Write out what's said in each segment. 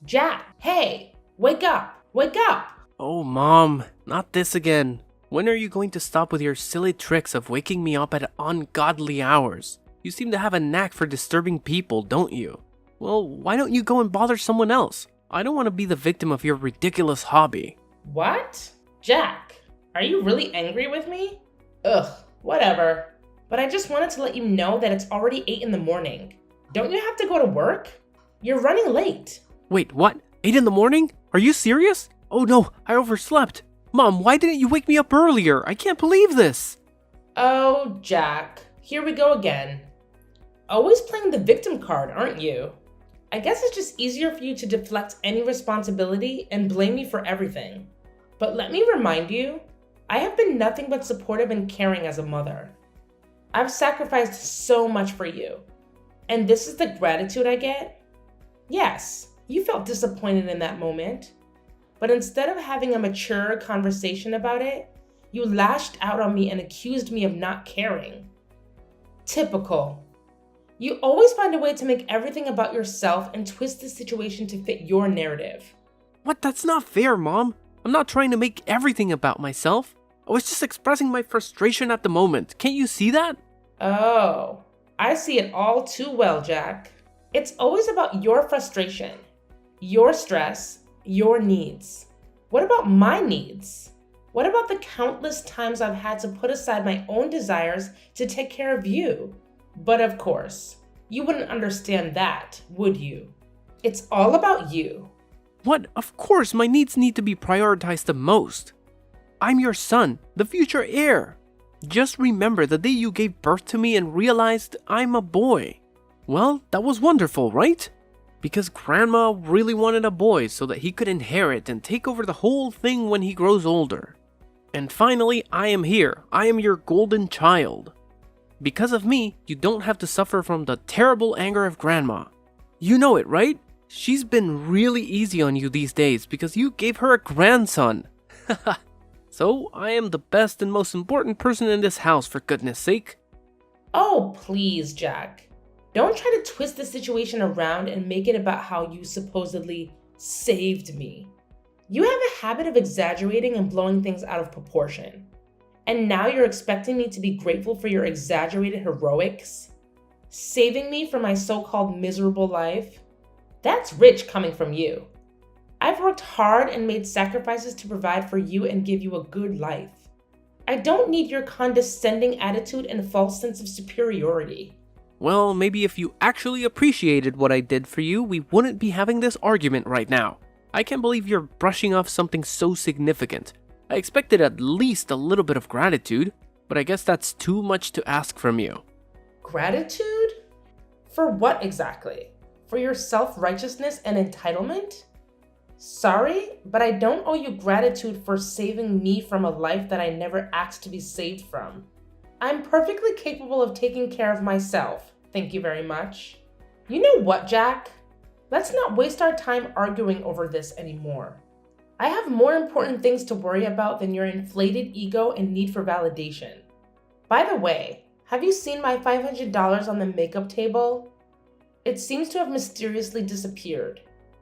Jack, hey, wake up, wake up! Oh, Mom, not this again. When are you going to stop with your silly tricks of waking me up at ungodly hours? You seem to have a knack for disturbing people, don't you? Well, why don't you go and bother someone else? I don't want to be the victim of your ridiculous hobby. What? Jack, are you really angry with me? Ugh, whatever. But I just wanted to let you know that it's already 8 in the morning. Don't you have to go to work? You're running late. Wait, what? 8 in the morning? Are you serious? Oh no, I overslept. Mom, why didn't you wake me up earlier? I can't believe this. Oh, Jack, here we go again. Always playing the victim card, aren't you? I guess it's just easier for you to deflect any responsibility and blame me for everything. But let me remind you, I have been nothing but supportive and caring as a mother. I've sacrificed so much for you. And this is the gratitude I get? Yes, you felt disappointed in that moment. But instead of having a mature conversation about it, you lashed out on me and accused me of not caring. Typical. You always find a way to make everything about yourself and twist the situation to fit your narrative. What? That's not fair, Mom. I'm not trying to make everything about myself. I was just expressing my frustration at the moment. Can't you see that? Oh, I see it all too well, Jack. It's always about your frustration, your stress, your needs. What about my needs? What about the countless times I've had to put aside my own desires to take care of you? But of course, you wouldn't understand that, would you? It's all about you. What? Of course, my needs need to be prioritized the most. I'm your son, the future heir. Just remember the day you gave birth to me and realized I'm a boy. Well, that was wonderful, right? Because Grandma really wanted a boy so that he could inherit and take over the whole thing when he grows older. And finally, I am here. I am your golden child. Because of me, you don't have to suffer from the terrible anger of Grandma. You know it, right? She's been really easy on you these days because you gave her a grandson. So, I am the best and most important person in this house, for goodness sake. Oh, please, Jack. Don't try to twist the situation around and make it about how you supposedly saved me. You have a habit of exaggerating and blowing things out of proportion. And now you're expecting me to be grateful for your exaggerated heroics? Saving me from my so-called miserable life? That's rich coming from you. I've worked hard and made sacrifices to provide for you and give you a good life. I don't need your condescending attitude and false sense of superiority. Well, maybe if you actually appreciated what I did for you, we wouldn't be having this argument right now. I can't believe you're brushing off something so significant. I expected at least a little bit of gratitude, but I guess that's too much to ask from you. Gratitude? For what exactly? For your self-righteousness and entitlement? Sorry, but I don't owe you gratitude for saving me from a life that I never asked to be saved from. I'm perfectly capable of taking care of myself, thank you very much. You know what, Jack? Let's not waste our time arguing over this anymore. I have more important things to worry about than your inflated ego and need for validation. By the way, have you seen my $500 on the makeup table? It seems to have mysteriously disappeared.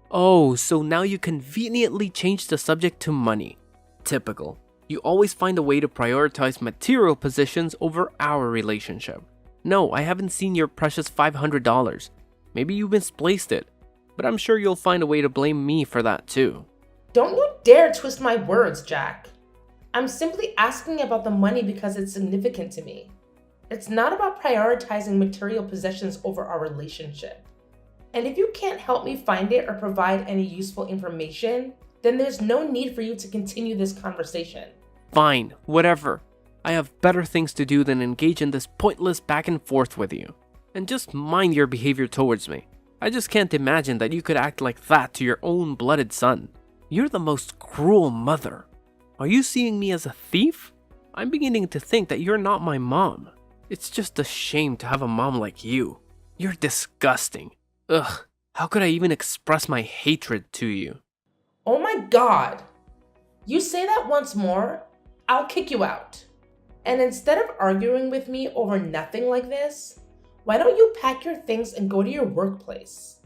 Oh, so now you conveniently changed the subject to money. Typical. You always find a way to prioritize material possessions over our relationship. No, I haven't seen your precious $500. Maybe you misplaced it, but I'm sure you'll find a way to blame me for that too. Don't you dare twist my words, Jack. I'm simply asking about the money because it's significant to me. It's not about prioritizing material possessions over our relationship. And if you can't help me find it or provide any useful information, then there's no need for you to continue this conversation. Fine, whatever. I have better things to do than engage in this pointless back and forth with you. And just mind your behavior towards me. I just can't imagine that you could act like that to your own blooded son. You're the most cruel mother. Are you seeing me as a thief? I'm beginning to think that you're not my mom. It's just a shame to have a mom like you. You're disgusting. Ugh, how could I even express my hatred to you? Oh my God! You say that once more, I'll kick you out. And instead of arguing with me over nothing like this, why don't you pack your things and go to your workplace?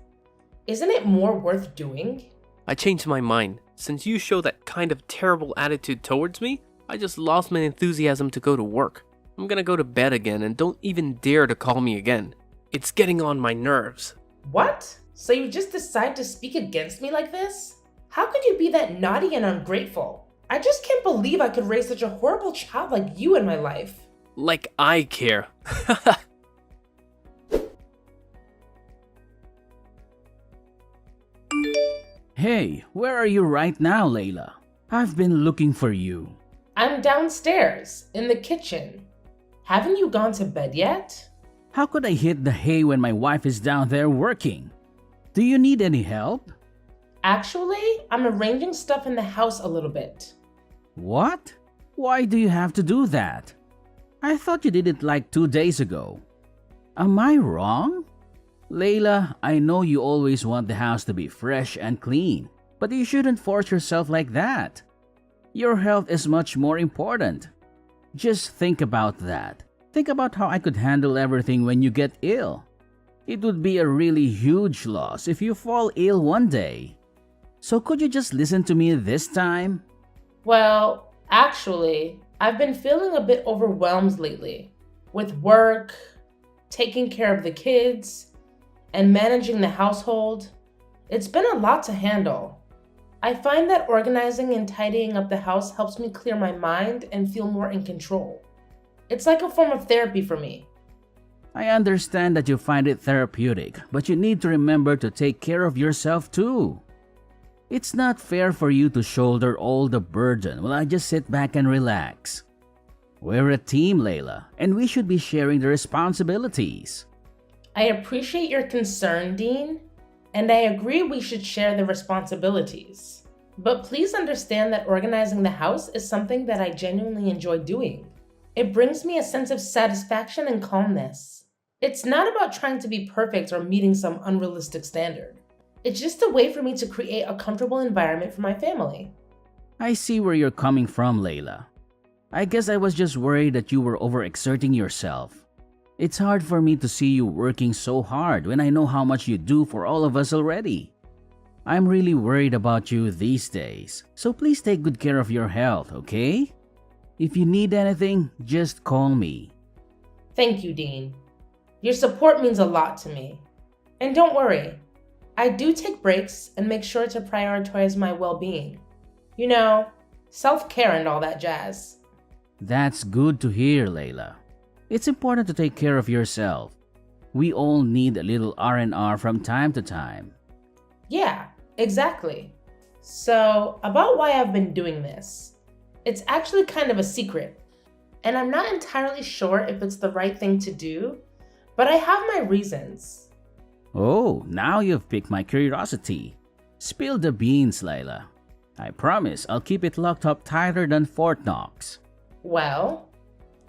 Isn't it more worth doing? I changed my mind. Since you show that kind of terrible attitude towards me, I just lost my enthusiasm to go to work. I'm gonna go to bed again and don't even dare to call me again. It's getting on my nerves. What? So you just decide to speak against me like this? How could you be that naughty and ungrateful? I just can't believe I could raise such a horrible child like you in my life. Like I care. Hey, where are you right now, Layla? I've been looking for you. I'm downstairs, in the kitchen. Haven't you gone to bed yet? How could I hit the hay when my wife is down there working? Do you need any help? Actually, I'm arranging stuff in the house a little bit. What? Why do you have to do that? I thought you did it like 2 days ago. Am I wrong? Layla, I know you always want the house to be fresh and clean, but you shouldn't force yourself like that. Your health is much more important. Just think about that. Think about how I could handle everything when you get ill. It would be a really huge loss if you fall ill one day. So could you just listen to me this time? Well, actually, I've been feeling a bit overwhelmed lately with work, taking care of the kids, and managing the household. It's been a lot to handle. I find that organizing and tidying up the house helps me clear my mind and feel more in control. It's like a form of therapy for me. I understand that you find it therapeutic, but you need to remember to take care of yourself too. It's not fair for you to shoulder all the burden while I just sit back and relax. We're a team, Layla, and we should be sharing the responsibilities. I appreciate your concern, Dean, and I agree we should share the responsibilities. But please understand that organizing the house is something that I genuinely enjoy doing. It brings me a sense of satisfaction and calmness. It's not about trying to be perfect or meeting some unrealistic standard. It's just a way for me to create a comfortable environment for my family. I see where you're coming from, Layla. I guess I was just worried that you were overexerting yourself. It's hard for me to see you working so hard when I know how much you do for all of us already. I'm really worried about you these days, so please take good care of your health, okay? If you need anything, just call me. Thank you, Dean. Your support means a lot to me. And don't worry, I do take breaks and make sure to prioritize my well-being. You know, self-care and all that jazz. That's good to hear, Layla. It's important to take care of yourself. We all need a little R&R from time to time. Yeah, exactly. So, about why I've been doing this. It's actually kind of a secret, and I'm not entirely sure if it's the right thing to do, but I have my reasons. Oh, now you've piqued my curiosity. Spill the beans, Layla. I promise I'll keep it locked up tighter than Fort Knox. Well,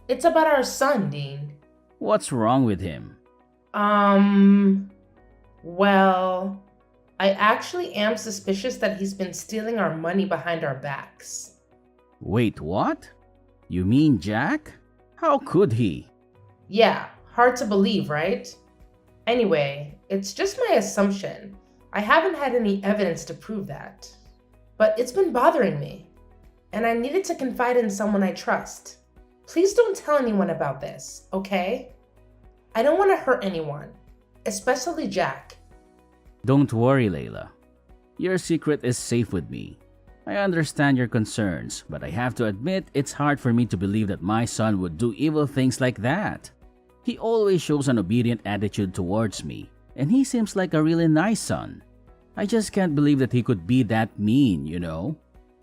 it's about our son, Dean. What's wrong with him? Well, I actually am suspicious that he's been stealing our money behind our backs. Wait, what? You mean Jack? How could he? Yeah, hard to believe, right? Anyway, it's just my assumption. I haven't had any evidence to prove that. But it's been bothering me, and I needed to confide in someone I trust. Please don't tell anyone about this, okay? I don't want to hurt anyone, especially Jack. Don't worry, Layla. Your secret is safe with me. I understand your concerns, but I have to admit it's hard for me to believe that my son would do evil things like that. He always shows an obedient attitude towards me, and he seems like a really nice son. I just can't believe that he could be that mean, you know?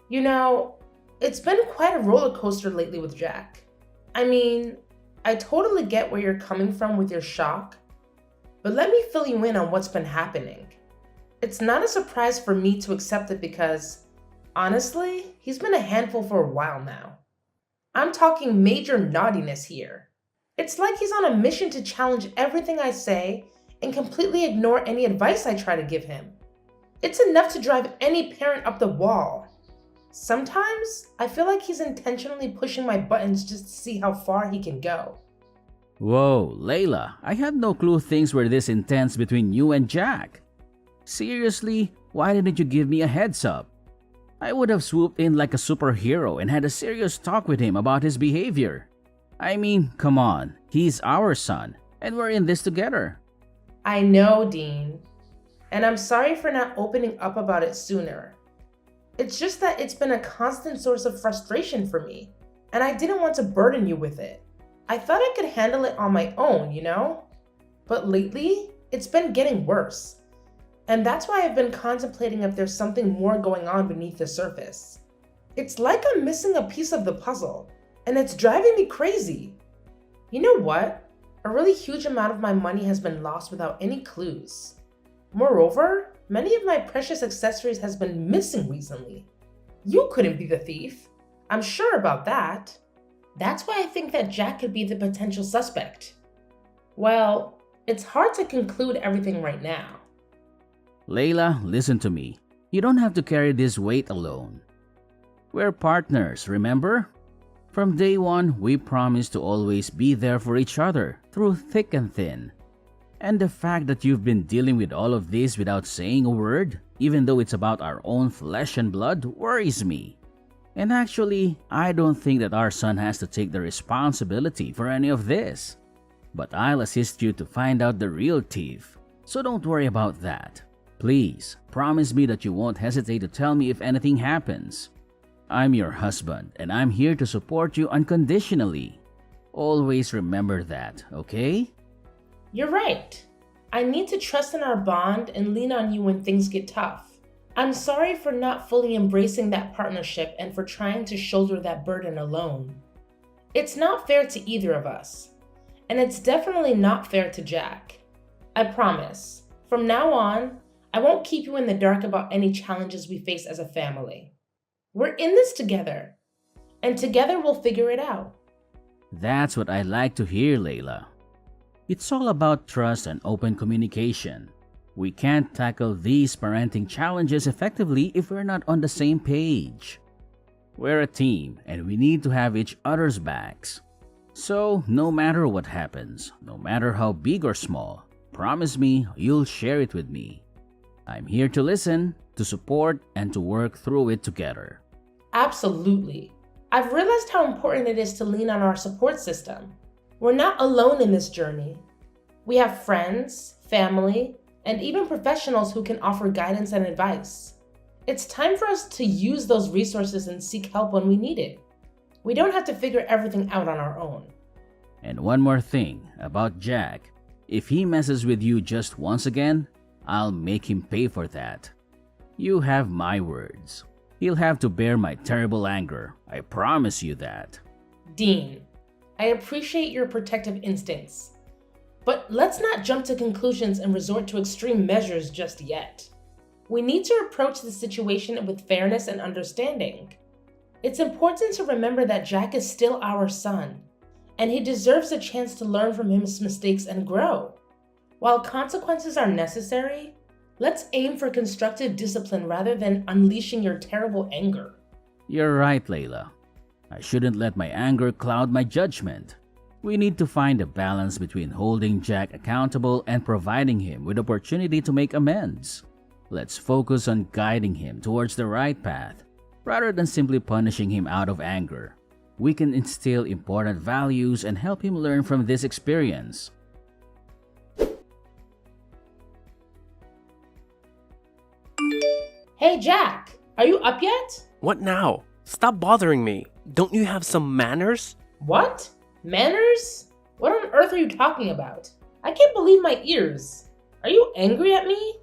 You know, it's been quite a roller coaster lately with Jack. I mean, I totally get where you're coming from with your shock, but let me fill you in on what's been happening. It's not a surprise for me to accept it because, honestly, he's been a handful for a while now. I'm talking major naughtiness here. It's like he's on a mission to challenge everything I say and completely ignore any advice I try to give him. It's enough to drive any parent up the wall. Sometimes, I feel like he's intentionally pushing my buttons just to see how far he can go. Whoa, Layla, I had no clue things were this intense between you and Jack. Seriously, why didn't you give me a heads up? I would have swooped in like a superhero and had a serious talk with him about his behavior. I mean, come on, he's our son, and we're in this together. I know, Dean. And I'm sorry for not opening up about it sooner. It's just that it's been a constant source of frustration for me, and I didn't want to burden you with it. I thought I could handle it on my own, you know? But lately, it's been getting worse. And that's why I've been contemplating if there's something more going on beneath the surface. It's like I'm missing a piece of the puzzle, and it's driving me crazy. You know what? A really huge amount of my money has been lost without any clues. Moreover, many of my precious accessories has been missing recently. You couldn't be the thief. I'm sure about that. That's why I think that Jack could be the potential suspect. Well, it's hard to conclude everything right now. Layla, listen to me. You don't have to carry this weight alone. We're partners, remember? From day one, we promised to always be there for each other, through thick and thin. And the fact that you've been dealing with all of this without saying a word, even though it's about our own flesh and blood, worries me. And actually, I don't think that our son has to take the responsibility for any of this. But I'll assist you to find out the real thief, so don't worry about that. Please, promise me that you won't hesitate to tell me if anything happens. I'm your husband, and I'm here to support you unconditionally. Always remember that, okay? You're right. I need to trust in our bond and lean on you when things get tough. I'm sorry for not fully embracing that partnership and for trying to shoulder that burden alone. It's not fair to either of us, and it's definitely not fair to Jack. I promise, from now on, I won't keep you in the dark about any challenges we face as a family. We're in this together, and together we'll figure it out. That's what I like to hear, Layla. It's all about trust and open communication. We can't tackle these parenting challenges effectively if we're not on the same page. We're a team, and we need to have each other's backs. So, no matter what happens, no matter how big or small, promise me you'll share it with me. I'm here to listen, to support, and to work through it together. Absolutely. I've realized how important it is to lean on our support system. We're not alone in this journey. We have friends, family, and even professionals who can offer guidance and advice. It's time for us to use those resources and seek help when we need it. We don't have to figure everything out on our own. And one more thing about Jack. If he messes with you just once again, I'll make him pay for that. You have my words. He'll have to bear my terrible anger. I promise you that. Dean, I appreciate your protective instincts, but let's not jump to conclusions and resort to extreme measures just yet. We need to approach the situation with fairness and understanding. It's important to remember that Jack is still our son, and he deserves a chance to learn from his mistakes and grow. While consequences are necessary, let's aim for constructive discipline rather than unleashing your terrible anger. You're right, Layla. I shouldn't let my anger cloud my judgment. We need to find a balance between holding Jack accountable and providing him with opportunity to make amends. Let's focus on guiding him towards the right path, rather than simply punishing him out of anger. We can instill important values and help him learn from this experience. Hey Jack, are you up yet? What now? Stop bothering me. Don't you have some manners? What? Manners? What on earth are you talking about? I can't believe my ears. Are you angry at me?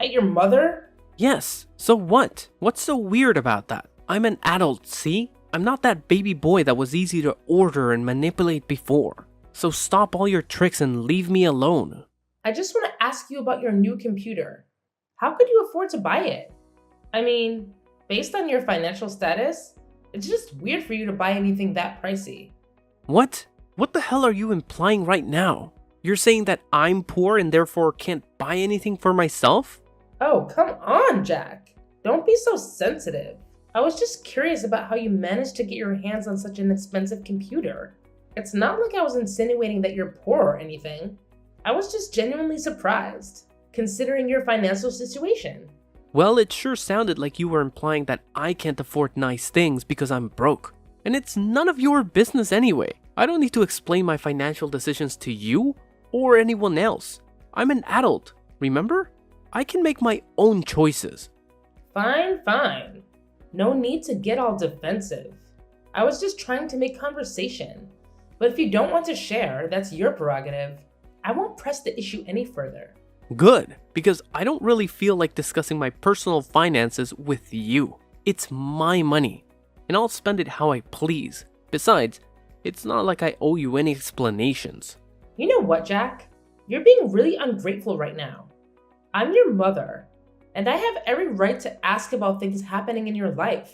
At your mother? Yes, so what? What's so weird about that? I'm an adult, see? I'm not that baby boy that was easy to order and manipulate before. So stop all your tricks and leave me alone. I just want to ask you about your new computer. How could you afford to buy it? I mean, based on your financial status, it's just weird for you to buy anything that pricey. What? What the hell are you implying right now? You're saying that I'm poor and therefore can't buy anything for myself? Oh, come on, Jack. Don't be so sensitive. I was just curious about how you managed to get your hands on such an expensive computer. It's not like I was insinuating that you're poor or anything. I was just genuinely surprised. considering your financial situation. Well, it sure sounded like you were implying that I can't afford nice things because I'm broke. And it's none of your business anyway. I don't need to explain my financial decisions to you or anyone else. I'm an adult, remember? I can make my own choices. Fine, fine. No need to get all defensive. I was just trying to make conversation. But if you don't want to share, that's your prerogative. I won't press the issue any further. Good, because I don't really feel like discussing my personal finances with you. It's my money, and I'll spend it how I please. Besides, it's not like I owe you any explanations. You know what, Jack? You're being really ungrateful right now. I'm your mother, and I have every right to ask about things happening in your life.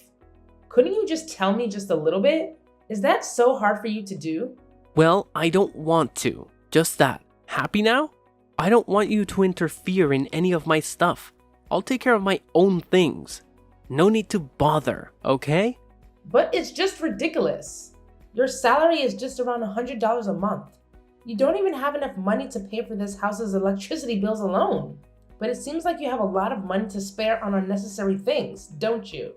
Couldn't you just tell me just a little bit? Is that so hard for you to do? Well, I don't want to. Just that. Happy now? I don't want you to interfere in any of my stuff. I'll take care of my own things. No need to bother, okay? But it's just ridiculous. Your salary is just around $100 a month. You don't even have enough money to pay for this house's electricity bills alone. But it seems like you have a lot of money to spare on unnecessary things, don't you?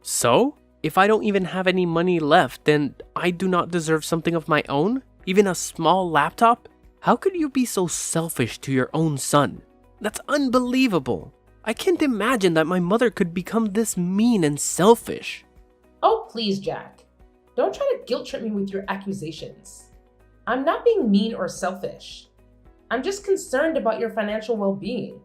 So? If I don't even have any money left, then I do not deserve something of my own? Even a small laptop? How could you be so selfish to your own son? That's unbelievable. I can't imagine that my mother could become this mean and selfish. Oh, please, Jack. Don't try to guilt trip me with your accusations. I'm not being mean or selfish. I'm just concerned about your financial well-being.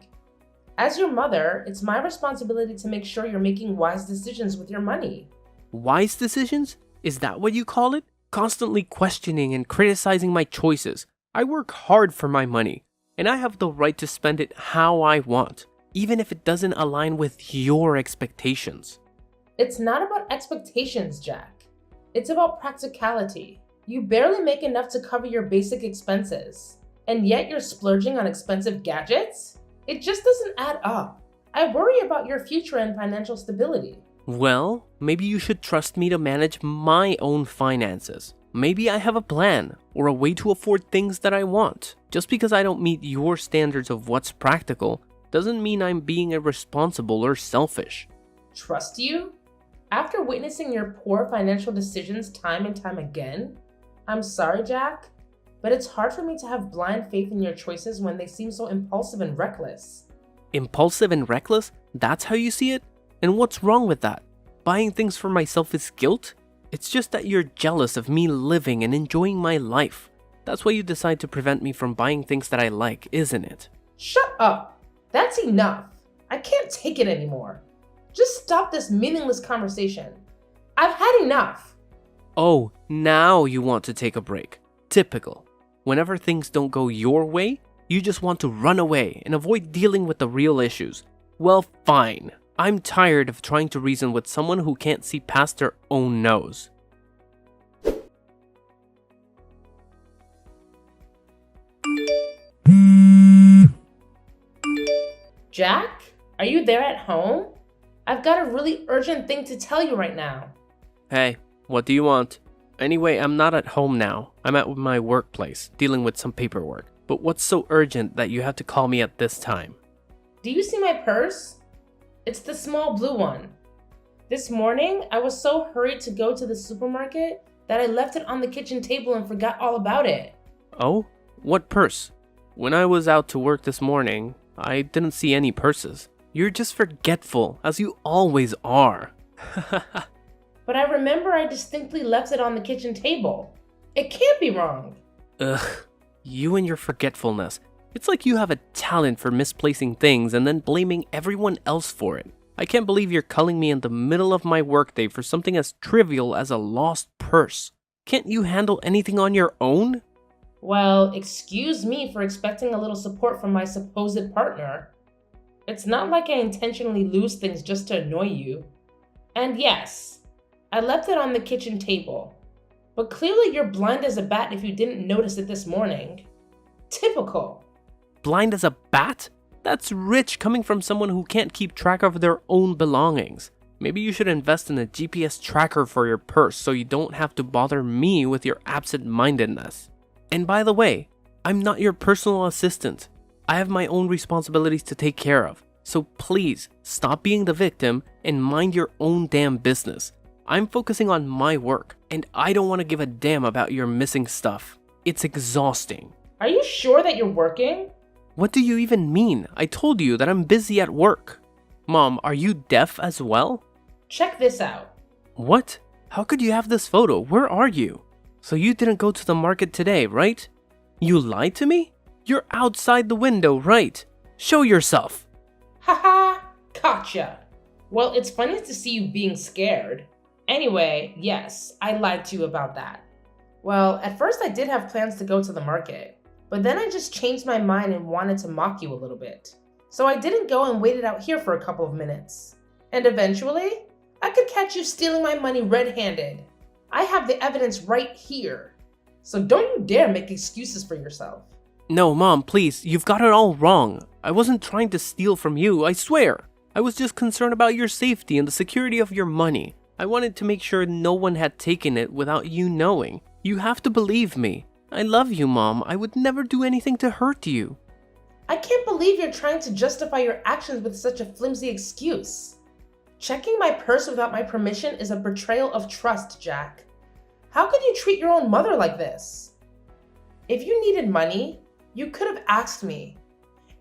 As your mother, it's my responsibility to make sure you're making wise decisions with your money. Wise decisions? Is that what you call it? Constantly questioning and criticizing my choices. I work hard for my money, and I have the right to spend it how I want, even if it doesn't align with your expectations. It's not about expectations, Jack. It's about practicality. You barely make enough to cover your basic expenses, and yet you're splurging on expensive gadgets? It just doesn't add up. I worry about your future and financial stability. Well, maybe you should trust me to manage my own finances. Maybe I have a plan or a way to afford things that I want. Just because I don't meet your standards of what's practical doesn't mean I'm being irresponsible or selfish. Trust you? After witnessing your poor financial decisions time and time again? I'm sorry, Jack, but it's hard for me to have blind faith in your choices when they seem so impulsive and reckless. Impulsive and reckless? That's how you see it? And what's wrong with that? Buying things for myself is guilt? It's just that you're jealous of me living and enjoying my life. That's why you decide to prevent me from buying things that I like, isn't it? Shut up! That's enough! I can't take it anymore. Just stop this meaningless conversation. I've had enough! Oh, now you want to take a break. Typical. Whenever things don't go your way, you just want to run away and avoid dealing with the real issues. Well, fine. I'm tired of trying to reason with someone who can't see past their own nose. Jack? Are you there at home? I've got a really urgent thing to tell you right now. Hey, what do you want? Anyway, I'm not at home now. I'm at my workplace, dealing with some paperwork. But what's so urgent that you have to call me at this time? Do you see my purse? It's the small blue one. This morning, I was so hurried to go to the supermarket that I left it on the kitchen table and forgot all about it. Oh? What purse? When I was out to work this morning, I didn't see any purses. You're just forgetful, as you always are. But I remember I distinctly left it on the kitchen table. It can't be wrong. Ugh, you and your forgetfulness. It's like you have a talent for misplacing things and then blaming everyone else for it. I can't believe you're calling me in the middle of my workday for something as trivial as a lost purse. Can't you handle anything on your own? Well, excuse me for expecting a little support from my supposed partner. It's not like I intentionally lose things just to annoy you. And yes, I left it on the kitchen table. But clearly you're blind as a bat if you didn't notice it this morning. Typical. Blind as a bat? That's rich coming from someone who can't keep track of their own belongings. Maybe you should invest in a GPS tracker for your purse so you don't have to bother me with your absent-mindedness. And by the way, I'm not your personal assistant. I have my own responsibilities to take care of. So please, stop being the victim and mind your own damn business. I'm focusing on my work, and I don't want to give a damn about your missing stuff. It's exhausting. Are you sure that you're working? What do you even mean? I told you that I'm busy at work. Mom, are you deaf as well? Check this out. What? How could you have this photo? Where are you? So you didn't go to the market today, right? You lied to me? You're outside the window, right? Show yourself. Haha, gotcha. Well, it's funny to see you being scared. Anyway, yes, I lied to you about that. Well, at first I did have plans to go to the market, but then I just changed my mind and wanted to mock you a little bit. So I didn't go and waited out here for a couple of minutes. And eventually, I could catch you stealing my money red-handed. I have the evidence right here. So don't you dare make excuses for yourself. No, Mom, please, you've got it all wrong. I wasn't trying to steal from you, I swear. I was just concerned about your safety and the security of your money. I wanted to make sure no one had taken it without you knowing. You have to believe me. I love you, Mom. I would never do anything to hurt you. I can't believe you're trying to justify your actions with such a flimsy excuse. Checking my purse without my permission is a betrayal of trust, Jack. How could you treat your own mother like this? If you needed money, you could have asked me,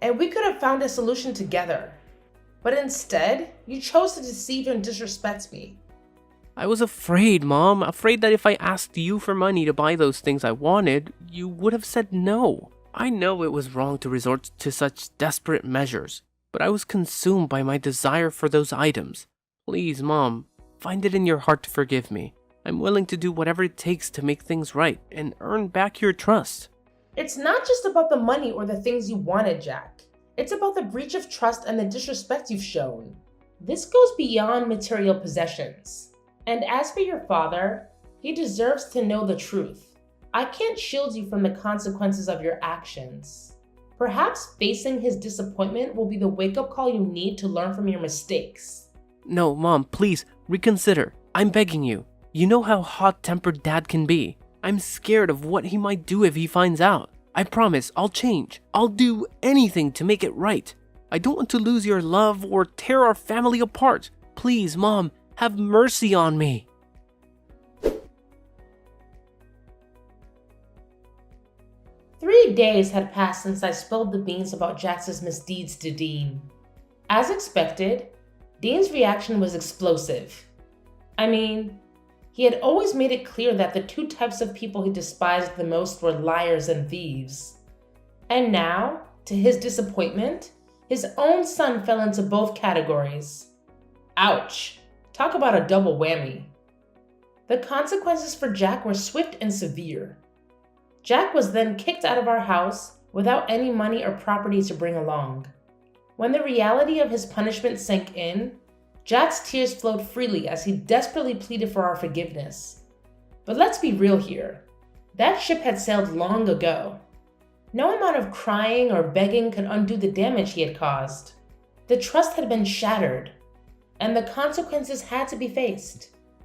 and we could have found a solution together. But instead, you chose to deceive and disrespect me. I was afraid, Mom. Afraid that if I asked you for money to buy those things I wanted, you would have said no. I know it was wrong to resort to such desperate measures, but I was consumed by my desire for those items. Please, Mom, find it in your heart to forgive me. I'm willing to do whatever it takes to make things right and earn back your trust. It's not just about the money or the things you wanted, Jack. It's about the breach of trust and the disrespect you've shown. This goes beyond material possessions. And as for your father, he deserves to know the truth. I can't shield you from the consequences of your actions. Perhaps facing his disappointment will be the wake-up call you need to learn from your mistakes. No, Mom, please, reconsider. I'm begging you. You know how hot-tempered Dad can be. I'm scared of what he might do if he finds out. I promise I'll change. I'll do anything to make it right. I don't want to lose your love or tear our family apart. Please, Mom, have mercy on me. "3 days had passed since I spilled the beans about Jax's misdeeds to Dean. As expected, Dean's reaction was explosive. I mean, he had always made it clear that the two types of people he despised the most were liars and thieves. And now, to his disappointment, his own son fell into both categories. Ouch, talk about a double whammy. The consequences for Jack were swift and severe. Jack was then kicked out of our house without any money or property to bring along. When the reality of his punishment sank in, Jack's tears flowed freely as he desperately pleaded for our forgiveness. But let's be real here. That ship had sailed long ago. No amount of crying or begging could undo the damage he had caused. The trust had been shattered, and the consequences had to be faced.